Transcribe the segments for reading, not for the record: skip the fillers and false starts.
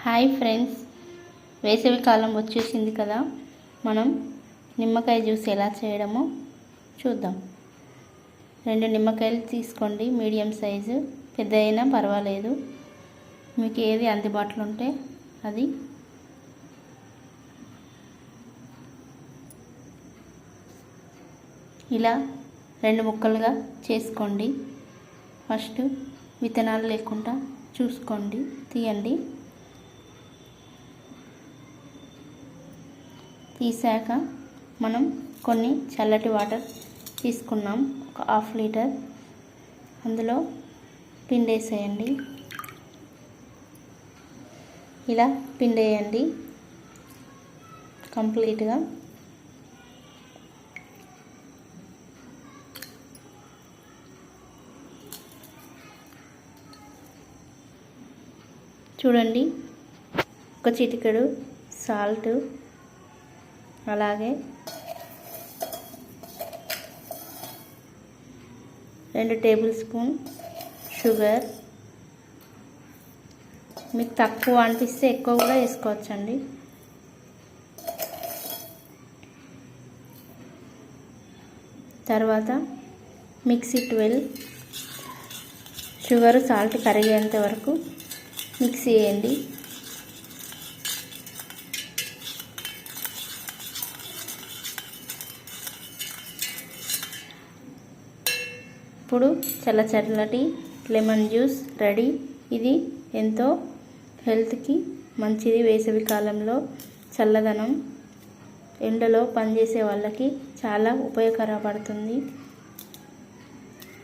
Hi friends, వేసవి కాలం వచ్చేసింది కదా. మనం నిమ్మకాయ జ్యూస్ ఎలా చేయడమో చూద్దాం. 2 నిమ్మకాయలు తీసుకోండి, మీడియం సైజు, పెద్ద అయినా పర్వాలేదు, మీకు ఏది అందుబాటులో ఉంటే అది. ఇలా 2 ముక్కలుగా చేసుకోండి. ఫస్ట్ విత్తనాలు లేకుండా చూసుకోండి, తీయండి. తీసాక మనం కొన్ని చల్లటి వాటర్ తీసుకున్నాం, ఒక 1/2 లీటర్. అందులో పిండేసేయండి. ఇలా పిండేయండి కంప్లీట్గా. చూడండి, ఒక చిటికెడు సాల్ట్, అలాగే 2 టేబుల్ స్పూన్ షుగర్. మీకు తక్కువ అనిపిస్తే ఎక్కువ కూడా వేసుకోవచ్చండి. తర్వాత మిక్సీ 12. షుగర్ సాల్ట్ కరిగేంత వరకు మిక్సీ చేయండి. ఇప్పుడు చల్లటి లెమన్ జ్యూస్ రెడీ. ఇది ఎంతో హెల్త్కి మంచిది. వేసవి కాలంలో చల్లదనం, ఎండలో పనిచేసే వాళ్ళకి చాలా ఉపయోగపడుతుంది.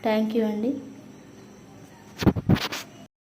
థ్యాంక్ యూ అండి.